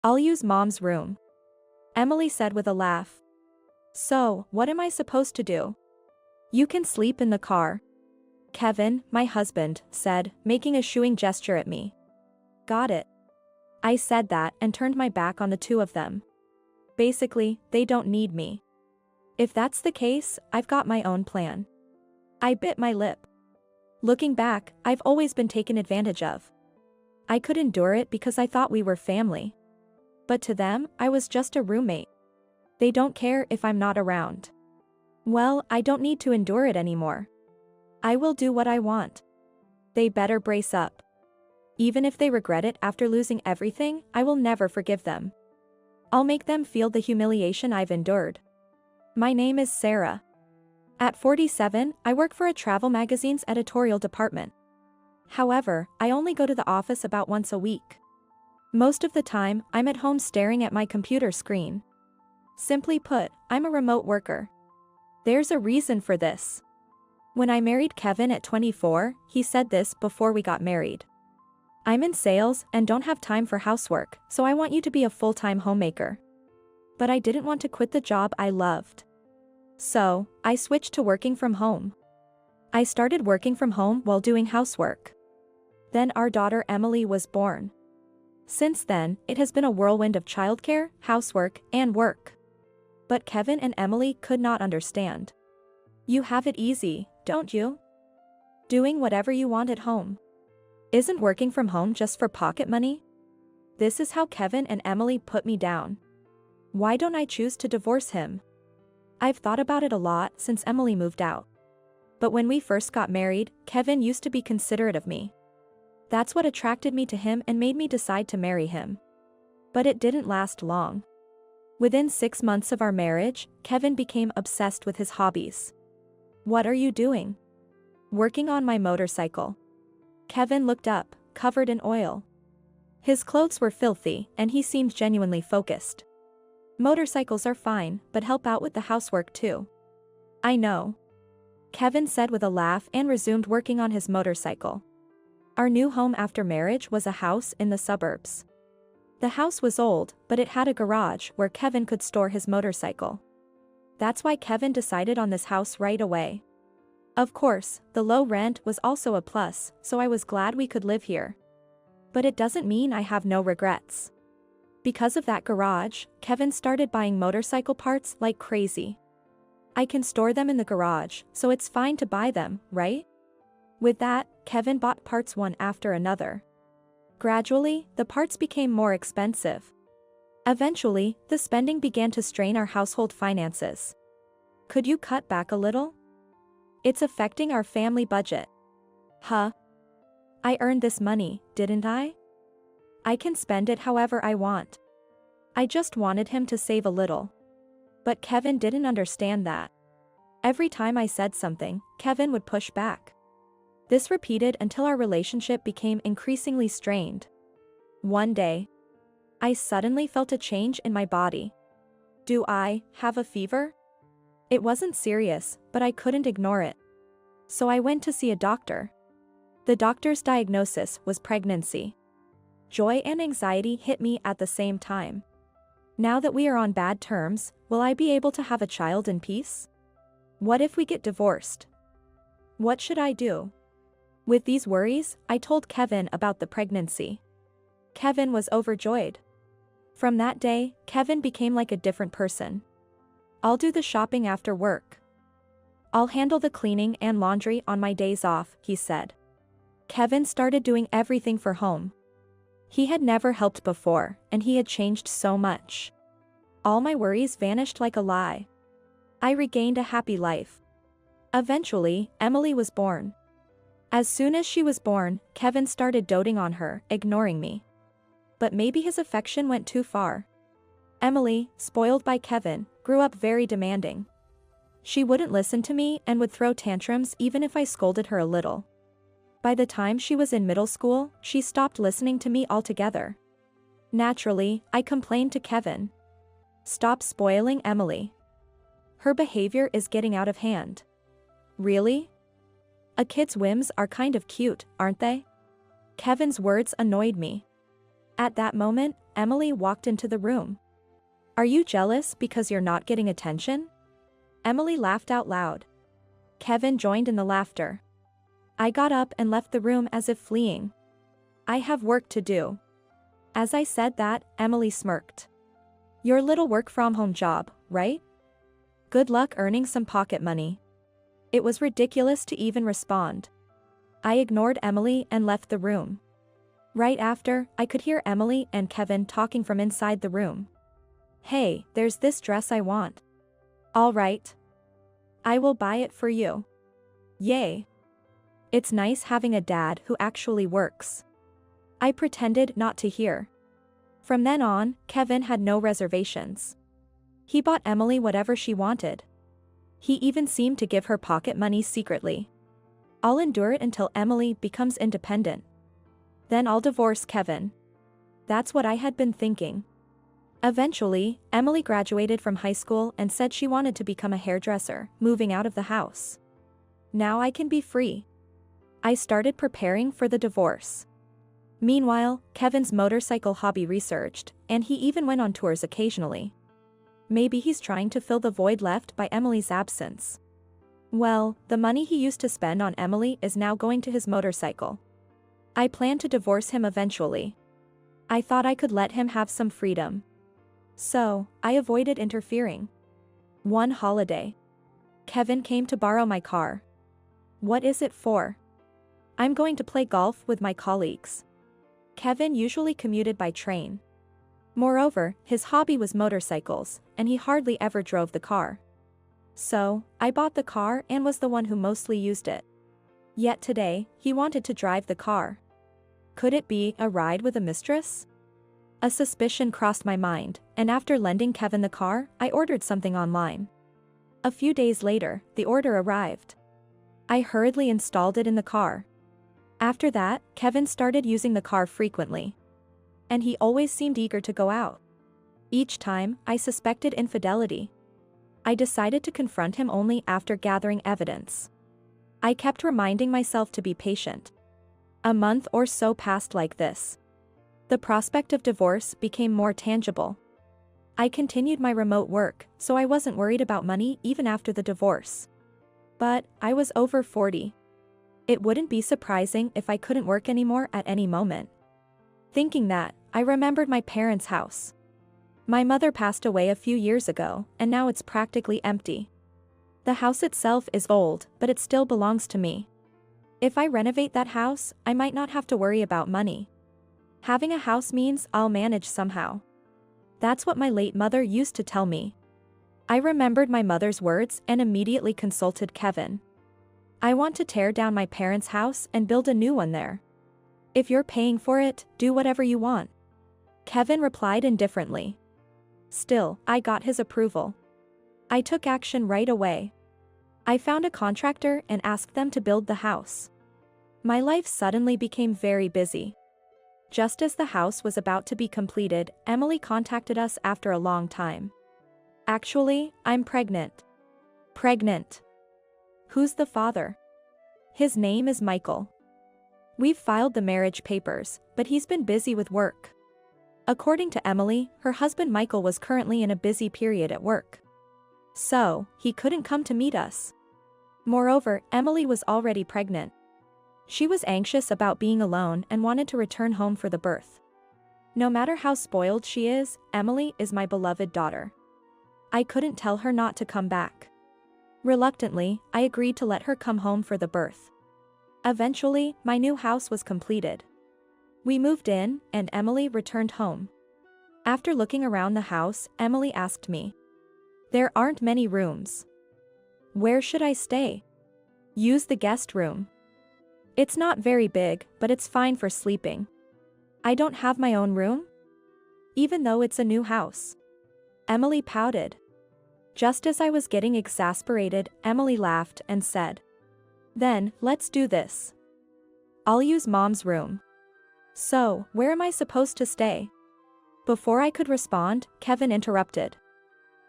I'll use Mom's room, Emily said with a laugh. So, what am I supposed to do? You can sleep in the car, Kevin, my husband, said, making a shooing gesture at me. Got it. I said that and turned my back on the two of them. Basically, they don't need me. If that's the case, I've got my own plan. I bit my lip. Looking back, I've always been taken advantage of. I could endure it because I thought we were family. But to them, I was just a roommate. They don't care if I'm not around. Well, I don't need to endure it anymore. I will do what I want. They better brace up. Even if they regret it after losing everything, I will never forgive them. I'll make them feel the humiliation I've endured. My name is Sarah. At 47, I work for a travel magazine's editorial department. However, I only go to the office about once a week. Most of the time, I'm at home staring at my computer screen. Simply put, I'm a remote worker. There's a reason for this. When I married Kevin at 24, he said this before we got married. I'm in sales and don't have time for housework, so I want you to be a full-time homemaker. But I didn't want to quit the job I loved. So, I switched to working from home. I started working from home while doing housework. Then our daughter Emily was born. Since then, it has been a whirlwind of childcare, housework, and work. But Kevin and Emily could not understand. You have it easy, don't you? Doing whatever you want at home. Isn't working from home just for pocket money? This is how Kevin and Emily put me down. Why don't I choose to divorce him? I've thought about it a lot since Emily moved out. But when we first got married, Kevin used to be considerate of me. That's what attracted me to him and made me decide to marry him. But it didn't last long. Within 6 months of our marriage, Kevin became obsessed with his hobbies. What are you doing? Working on my motorcycle. Kevin looked up, covered in oil. His clothes were filthy, and he seemed genuinely focused. Motorcycles are fine, but help out with the housework too. I know, Kevin said with a laugh and resumed working on his motorcycle. Our new home after marriage was a house in the suburbs. The house was old, but it had a garage where Kevin could store his motorcycle. That's why Kevin decided on this house right away. Of course, the low rent was also a plus, so I was glad we could live here. But it doesn't mean I have no regrets. Because of that garage, Kevin started buying motorcycle parts like crazy. I can store them in the garage, so it's fine to buy them, right? With that, Kevin bought parts one after another. Gradually, the parts became more expensive. Eventually, the spending began to strain our household finances. Could you cut back a little? It's affecting our family budget. Huh? I earned this money, didn't I? I can spend it however I want. I just wanted him to save a little. But Kevin didn't understand that. Every time I said something, Kevin would push back. This repeated until our relationship became increasingly strained. One day, I suddenly felt a change in my body. Do I have a fever? It wasn't serious, but I couldn't ignore it. So I went to see a doctor. The doctor's diagnosis was pregnancy. Joy and anxiety hit me at the same time. Now that we are on bad terms, will I be able to have a child in peace? What if we get divorced? What should I do? With these worries, I told Kevin about the pregnancy. Kevin was overjoyed. From that day, Kevin became like a different person. I'll do the shopping after work. I'll handle the cleaning and laundry on my days off, he said. Kevin started doing everything for home. He had never helped before, and he had changed so much. All my worries vanished like a lie. I regained a happy life. Eventually, Emily was born. As soon as she was born, Kevin started doting on her, ignoring me. But maybe his affection went too far. Emily, spoiled by Kevin, grew up very demanding. She wouldn't listen to me and would throw tantrums even if I scolded her a little. By the time she was in middle school, she stopped listening to me altogether. Naturally, I complained to Kevin. Stop spoiling Emily. Her behavior is getting out of hand. Really? A kid's whims are kind of cute, aren't they? Kevin's words annoyed me. At that moment, Emily walked into the room. Are you jealous because you're not getting attention? Emily laughed out loud. Kevin joined in the laughter. I got up and left the room as if fleeing. I have work to do. As I said that, Emily smirked. Your little work-from-home job, right? Good luck earning some pocket money. It was ridiculous to even respond. I ignored Emily and left the room. Right after, I could hear Emily and Kevin talking from inside the room. Hey, there's this dress I want. All right. I will buy it for you. Yay. It's nice having a dad who actually works. I pretended not to hear. From then on, Kevin had no reservations. He bought Emily whatever she wanted. He even seemed to give her pocket money secretly. I'll endure it until Emily becomes independent. Then I'll divorce Kevin. That's what I had been thinking. Eventually, Emily graduated from high school and said she wanted to become a hairdresser, moving out of the house. Now I can be free. I started preparing for the divorce. Meanwhile, Kevin's motorcycle hobby resurged, and he even went on tours occasionally. Maybe he's trying to fill the void left by Emily's absence. Well, the money he used to spend on Emily is now going to his motorcycle. I plan to divorce him eventually. I thought I could let him have some freedom. So, I avoided interfering. One holiday. Kevin came to borrow my car. What is it for? I'm going to play golf with my colleagues. Kevin usually commuted by train. Moreover, his hobby was motorcycles, and he hardly ever drove the car. So, I bought the car and was the one who mostly used it. Yet today, he wanted to drive the car. Could it be a ride with a mistress? A suspicion crossed my mind, and after lending Kevin the car, I ordered something online. A few days later, the order arrived. I hurriedly installed it in the car. After that, Kevin started using the car frequently. And he always seemed eager to go out. Each time, I suspected infidelity. I decided to confront him only after gathering evidence. I kept reminding myself to be patient. A month or so passed like this. The prospect of divorce became more tangible. I continued my remote work, so I wasn't worried about money even after the divorce. But I was over 40. It wouldn't be surprising if I couldn't work anymore at any moment. Thinking that, I remembered my parents' house. My mother passed away a few years ago, and now it's practically empty. The house itself is old, but it still belongs to me. If I renovate that house, I might not have to worry about money. Having a house means I'll manage somehow. That's what my late mother used to tell me. I remembered my mother's words and immediately consulted Kevin. I want to tear down my parents' house and build a new one there. If you're paying for it, do whatever you want. Kevin replied indifferently. Still, I got his approval. I took action right away. I found a contractor and asked them to build the house. My life suddenly became very busy. Just as the house was about to be completed, Emily contacted us after a long time. Actually, I'm pregnant. Pregnant. Who's the father? His name is Michael. We've filed the marriage papers, but he's been busy with work. According to Emily, her husband Michael was currently in a busy period at work. So, he couldn't come to meet us. Moreover, Emily was already pregnant. She was anxious about being alone and wanted to return home for the birth. No matter how spoiled she is, Emily is my beloved daughter. I couldn't tell her not to come back. Reluctantly, I agreed to let her come home for the birth. Eventually, my new house was completed. We moved in, and Emily returned home. After looking around the house, Emily asked me. There aren't many rooms. Where should I stay? Use the guest room. It's not very big, but it's fine for sleeping. I don't have my own room? Even though it's a new house. Emily pouted. Just as I was getting exasperated, Emily laughed and said. Then, let's do this. I'll use Mom's room. So, where am I supposed to stay? Before I could respond, Kevin interrupted.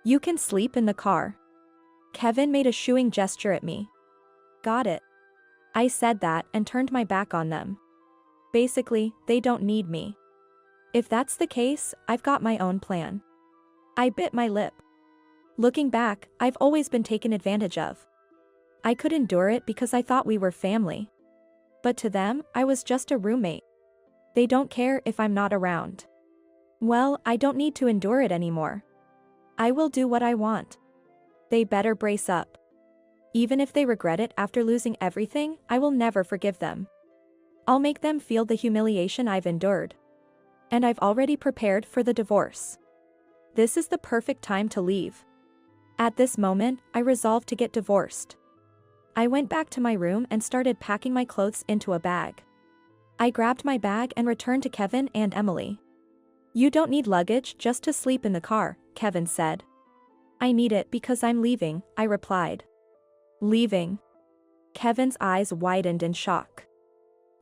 You can sleep in the car. Kevin made a shooing gesture at me. Got it. I said that and turned my back on them. Basically, they don't need me. If that's the case, I've got my own plan. I bit my lip. Looking back, I've always been taken advantage of. I could endure it because I thought we were family. But to them, I was just a roommate. They don't care if I'm not around. Well, I don't need to endure it anymore. I will do what I want. They better brace up. Even if they regret it after losing everything, I will never forgive them. I'll make them feel the humiliation I've endured. And I've already prepared for the divorce. This is the perfect time to leave. At this moment, I resolved to get divorced. I went back to my room and started packing my clothes into a bag. I grabbed my bag and returned to Kevin and Emily. "You don't need luggage just to sleep in the car," Kevin said. "I need it because I'm leaving," I replied. "Leaving?" Kevin's eyes widened in shock.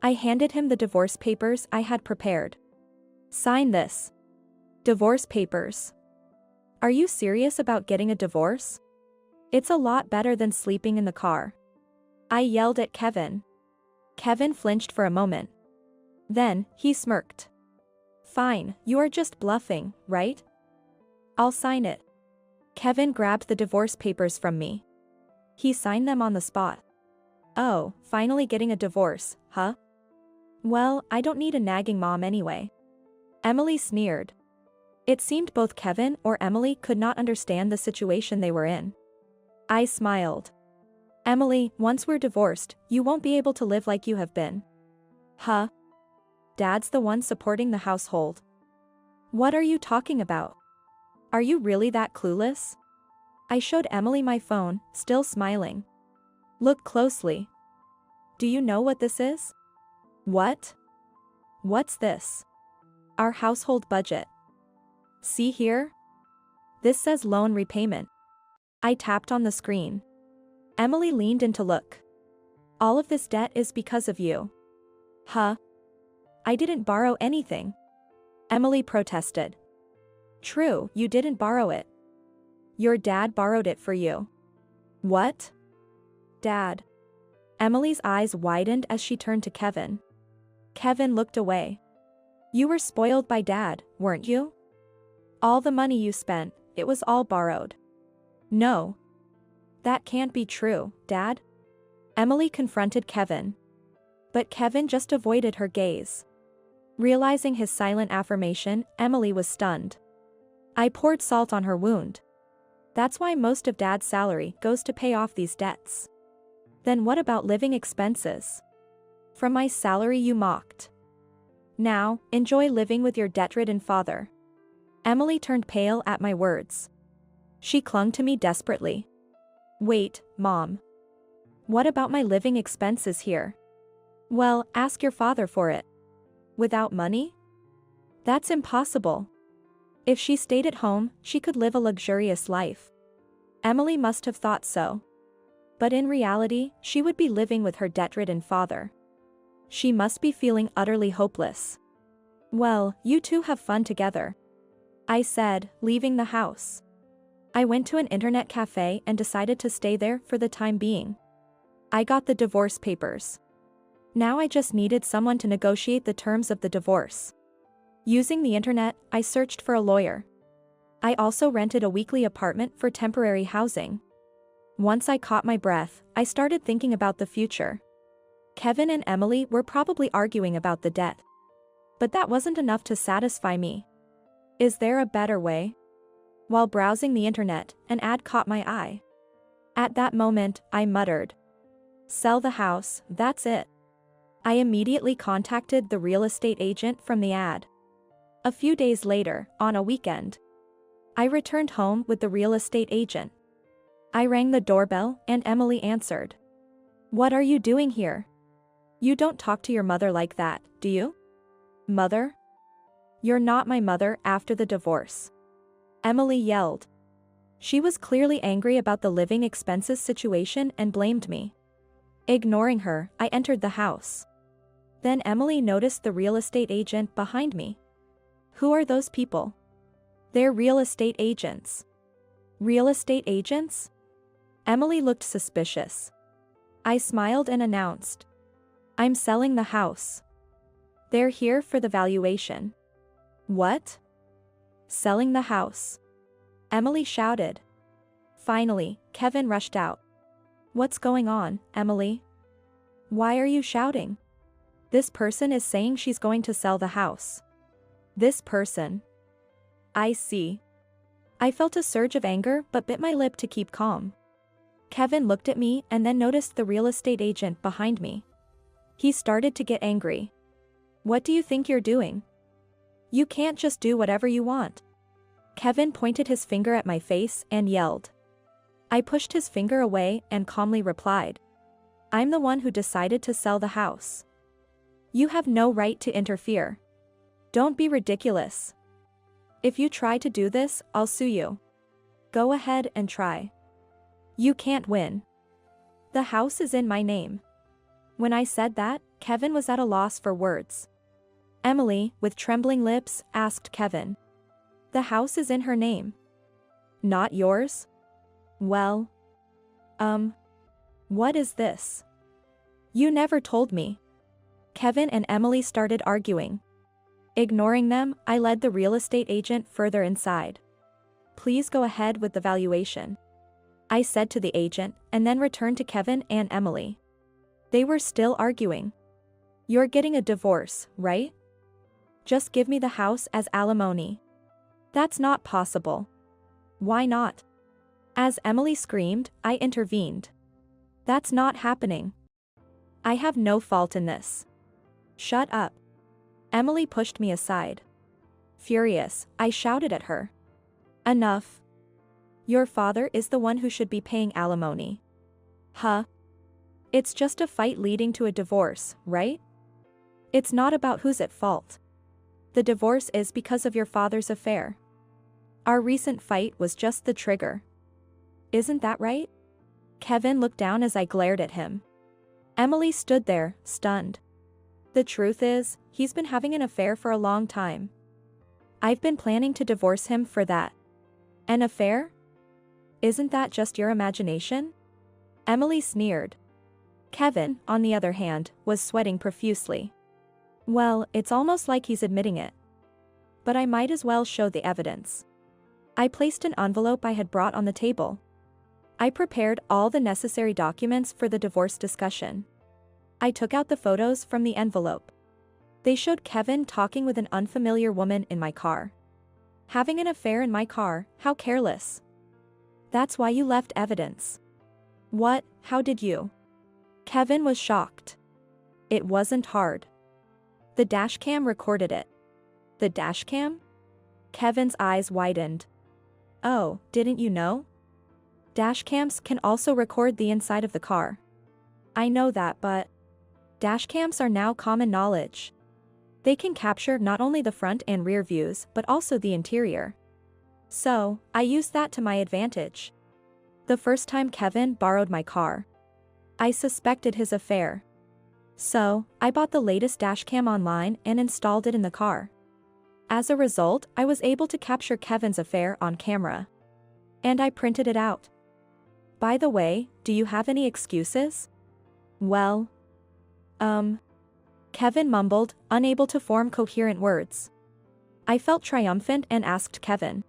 I handed him the divorce papers I had prepared. "Sign this." Divorce papers. Are you serious about getting a divorce? It's a lot better than sleeping in the car. I yelled at Kevin. Kevin flinched for a moment. Then, he smirked. "Fine, you are just bluffing, right? I'll sign it." Kevin grabbed the divorce papers from me. He signed them on the spot. "Oh, finally getting a divorce, huh? Well, I don't need a nagging mom anyway." Emily sneered. It seemed both Kevin or Emily could not understand the situation they were in. I smiled. "Emily, once we're divorced, you won't be able to live like you have been." "Huh? Dad's the one supporting the household." "What are you talking about? Are you really that clueless?" I showed Emily my phone, still smiling. "Look closely. Do you know what this is?" "What? What's this?" "Our household budget. See here? This says loan repayment." I tapped on the screen. Emily leaned in to look. "All of this debt is because of you." "Huh? I didn't borrow anything." Emily protested. "True, you didn't borrow it. Your dad borrowed it for you." "What? Dad?" Emily's eyes widened as she turned to Kevin. Kevin looked away. "You were spoiled by Dad, weren't you? All the money you spent, it was all borrowed." "No. That can't be true, Dad." Emily confronted Kevin. But Kevin just avoided her gaze. Realizing his silent affirmation, Emily was stunned. I poured salt on her wound. "That's why most of Dad's salary goes to pay off these debts." "Then what about living expenses?" "From my salary you mocked. Now, enjoy living with your debt-ridden father." Emily turned pale at my words. She clung to me desperately. "Wait, Mom. What about my living expenses here?" "Well, ask your father for it." "Without money? That's impossible." If she stayed at home, she could live a luxurious life. Emily must have thought so. But in reality, she would be living with her debt-ridden father. She must be feeling utterly hopeless. "Well, you two have fun together," I said, leaving the house. I went to an internet cafe and decided to stay there for the time being. I got the divorce papers. Now I just needed someone to negotiate the terms of the divorce. Using the internet, I searched for a lawyer. I also rented a weekly apartment for temporary housing. Once I caught my breath, I started thinking about the future. Kevin and Emily were probably arguing about the debt. But that wasn't enough to satisfy me. Is there a better way? While browsing the internet, an ad caught my eye. At that moment, I muttered, "Sell the house, that's it." I immediately contacted the real estate agent from the ad. A few days later, on a weekend, I returned home with the real estate agent. I rang the doorbell and Emily answered. "What are you doing here? You don't talk to your mother like that, do you?" "Mother? You're not my mother after the divorce," Emily yelled. She was clearly angry about the living expenses situation and blamed me. Ignoring her, I entered the house. Then Emily noticed the real estate agent behind me. "Who are those people?" "They're real estate agents." "Real estate agents?" Emily looked suspicious. I smiled and announced, "I'm selling the house. They're here for the valuation." What? Selling the house? Emily shouted. Finally, Kevin rushed out. What's going on, Emily? Why are you shouting? This person is saying she's going to sell the house. This person. I see. I felt a surge of anger but bit my lip to keep calm. Kevin looked at me and then noticed the real estate agent behind me. He started to get angry. What do you think you're doing? You can't just do whatever you want. Kevin pointed his finger at my face and yelled. I pushed his finger away and calmly replied. I'm the one who decided to sell the house. You have no right to interfere. Don't be ridiculous. If you try to do this, I'll sue you. Go ahead and try. You can't win. The house is in my name. When I said that, Kevin was at a loss for words. Emily, with trembling lips, asked Kevin. The house is in her name. Not yours? Well. What is this? You never told me. Kevin and Emily started arguing. Ignoring them, I led the real estate agent further inside. Please go ahead with the valuation, I said to the agent, and then returned to Kevin and Emily. They were still arguing. You're getting a divorce, right? Just give me the house as alimony. That's not possible. Why not? As Emily screamed, I intervened. That's not happening. I have no fault in this. Shut up. Emily pushed me aside. Furious, I shouted at her. Enough. Your father is the one who should be paying alimony. Huh? It's just a fight leading to a divorce, right? It's not about who's at fault. The divorce is because of your father's affair. Our recent fight was just the trigger. Isn't that right? Kevin looked down as I glared at him. Emily stood there, stunned. The truth is, he's been having an affair for a long time. I've been planning to divorce him for that. An affair? Isn't that just your imagination? Emily sneered. Kevin, on the other hand, was sweating profusely. Well, it's almost like he's admitting it. But I might as well show the evidence. I placed an envelope I had brought on the table. I prepared all the necessary documents for the divorce discussion. I took out the photos from the envelope. They showed Kevin talking with an unfamiliar woman in my car. Having an affair in my car, how careless. That's why you left evidence. What? How did you? Kevin was shocked. It wasn't hard. The dashcam recorded it. The dashcam? Kevin's eyes widened. Oh, didn't you know? Dashcams can also record the inside of the car. I know that, but dashcams are now common knowledge. They can capture not only the front and rear views but also the interior. So, I used that to my advantage. The first time Kevin borrowed my car, I suspected his affair. So, I bought the latest dashcam online and installed it in the car. As a result, I was able to capture Kevin's affair on camera. And I printed it out. By the way, do you have any excuses? Well, Kevin mumbled, unable to form coherent words. I felt triumphant and asked Kevin.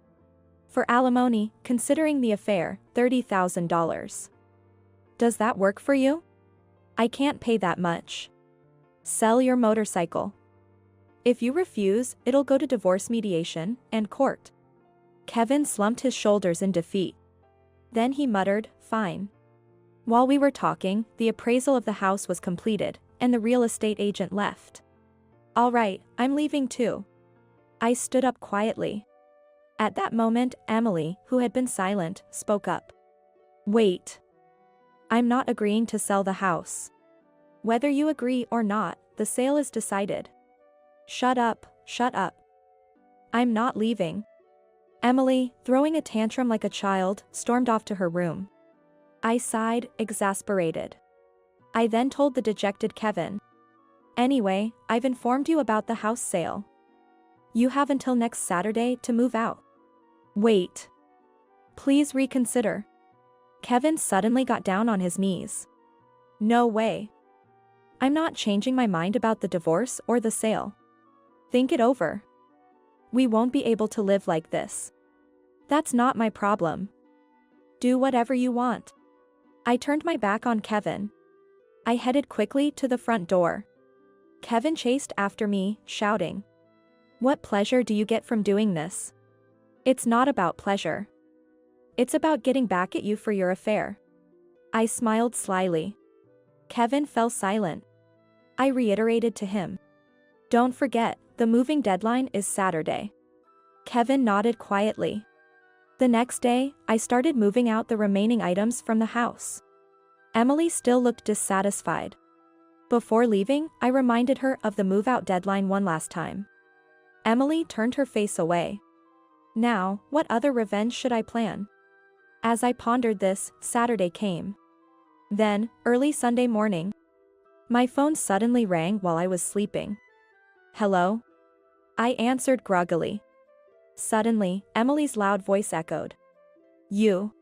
For alimony, considering the affair, $30,000. Does that work for you? I can't pay that much. Sell your motorcycle. If you refuse, it'll go to divorce mediation and court. Kevin slumped his shoulders in defeat. Then he muttered, fine. While we were talking, the appraisal of the house was completed, and the real estate agent left. All right, I'm leaving too. I stood up quietly. At that moment, Emily, who had been silent, spoke up. Wait. I'm not agreeing to sell the house. Whether you agree or not, the sale is decided. Shut up, shut up. I'm not leaving. Emily, throwing a tantrum like a child, stormed off to her room. I sighed, exasperated. I then told the dejected Kevin. Anyway, I've informed you about the house sale. You have until next Saturday to move out. Wait. Please reconsider. Kevin suddenly got down on his knees. No way. I'm not changing my mind about the divorce or the sale. Think it over. We won't be able to live like this. That's not my problem. Do whatever you want. I turned my back on Kevin. I headed quickly to the front door. Kevin chased after me, shouting, "What pleasure do you get from doing this?" "It's not about pleasure. It's about getting back at you for your affair." I smiled slyly. Kevin fell silent. I reiterated to him, "Don't forget, the moving deadline is Saturday." Kevin nodded quietly. The next day, I started moving out the remaining items from the house. Emily still looked dissatisfied. Before leaving, I reminded her of the move-out deadline one last time. Emily turned her face away. Now, what other revenge should I plan? As I pondered this, Saturday came. Then, early Sunday morning, my phone suddenly rang while I was sleeping. "Hello?" I answered groggily. Suddenly, Emily's loud voice echoed. "You?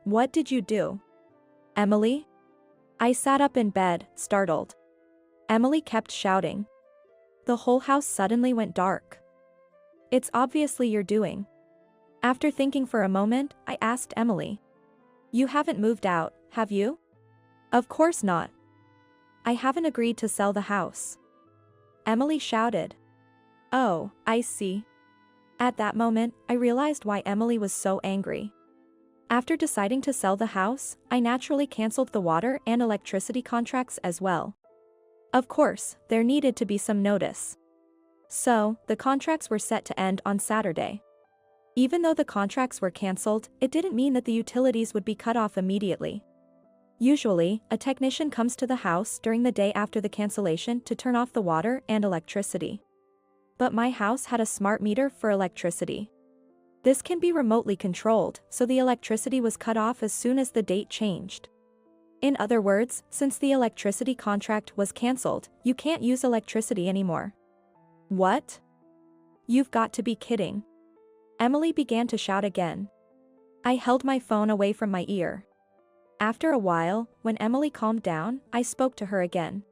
What did you do?" "Emily?" I sat up in bed, startled. Emily kept shouting. The whole house suddenly went dark. "It's obviously your doing." After thinking for a moment, I asked Emily, "You haven't moved out, have you?" "Of course not. I haven't agreed to sell the house." Emily shouted. "Oh, I see." At that moment, I realized why Emily was so angry. After deciding to sell the house, I naturally canceled the water and electricity contracts as well. Of course, there needed to be some notice. So, the contracts were set to end on Saturday. Even though the contracts were canceled, it didn't mean that the utilities would be cut off immediately. Usually, a technician comes to the house during the day after the cancellation to turn off the water and electricity. But my house had a smart meter for electricity. This can be remotely controlled, so the electricity was cut off as soon as the date changed. In other words, since the electricity contract was cancelled, you can't use electricity anymore. "What? You've got to be kidding." Emily began to shout again. I held my phone away from my ear. After a while, when Emily calmed down, I spoke to her again.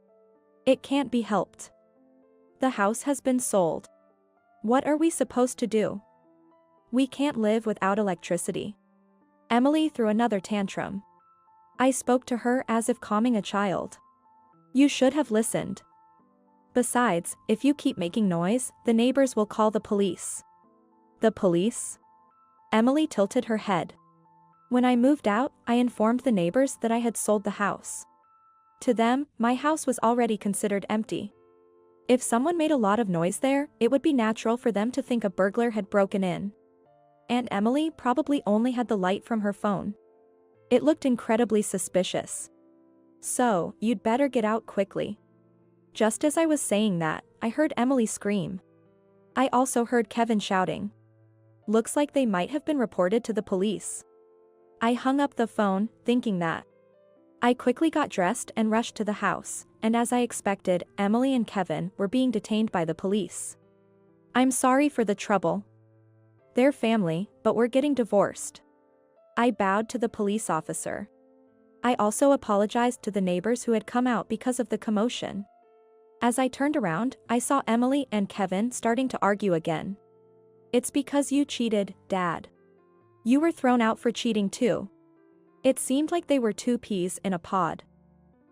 "It can't be helped. The house has been sold. What are we supposed to do? We can't live without electricity." Emily threw another tantrum. I spoke to her as if calming a child. "You should have listened. Besides, if you keep making noise, the neighbors will call the police." "The police?" Emily tilted her head. "When I moved out, I informed the neighbors that I had sold the house. To them, my house was already considered empty. If someone made a lot of noise there, it would be natural for them to think a burglar had broken in. And Emily probably only had the light from her phone. It looked incredibly suspicious. So, you'd better get out quickly." Just as I was saying that, I heard Emily scream. I also heard Kevin shouting. Looks like they might have been reported to the police. I hung up the phone, thinking that. I quickly got dressed and rushed to the house, and as I expected, Emily and Kevin were being detained by the police. "I'm sorry for the trouble. They're family, but we're getting divorced." I bowed to the police officer. I also apologized to the neighbors who had come out because of the commotion. As I turned around, I saw Emily and Kevin starting to argue again. "It's because you cheated, Dad. You were thrown out for cheating too." It seemed like they were two peas in a pod.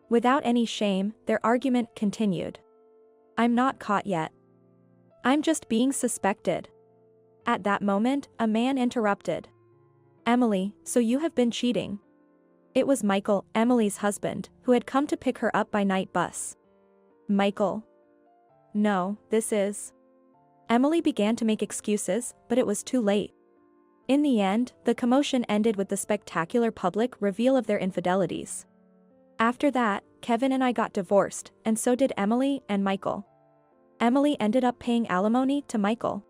Without any shame, their argument continued. "I'm not caught yet. I'm just being suspected." At that moment, a man interrupted. "Emily, so you have been cheating." It was Michael, Emily's husband, who had come to pick her up by night bus. "Michael. No, this is..." Emily began to make excuses, but it was too late. In the end, the commotion ended with the spectacular public reveal of their infidelities. After that, Kevin and I got divorced, and so did Emily and Michael. Emily ended up paying alimony to Michael.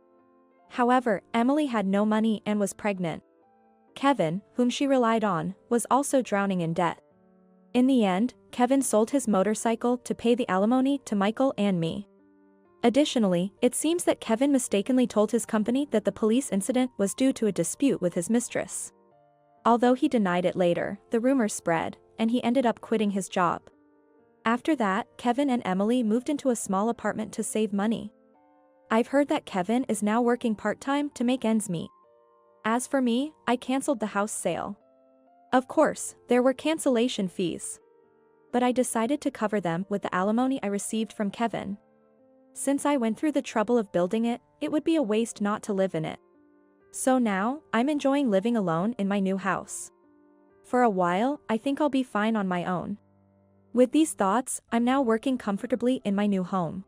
However, Emily had no money and was pregnant. Kevin, whom she relied on, was also drowning in debt. In the end, Kevin sold his motorcycle to pay the alimony to Michael and me. Additionally, it seems that Kevin mistakenly told his company that the police incident was due to a dispute with his mistress. Although he denied it later, the rumor spread, and he ended up quitting his job. After that, Kevin and Emily moved into a small apartment to save money. I've heard that Kevin is now working part-time to make ends meet. As for me, I canceled the house sale. Of course, there were cancellation fees. But I decided to cover them with the alimony I received from Kevin. Since I went through the trouble of building it, it would be a waste not to live in it. So now, I'm enjoying living alone in my new house. For a while, I think I'll be fine on my own. With these thoughts, I'm now working comfortably in my new home.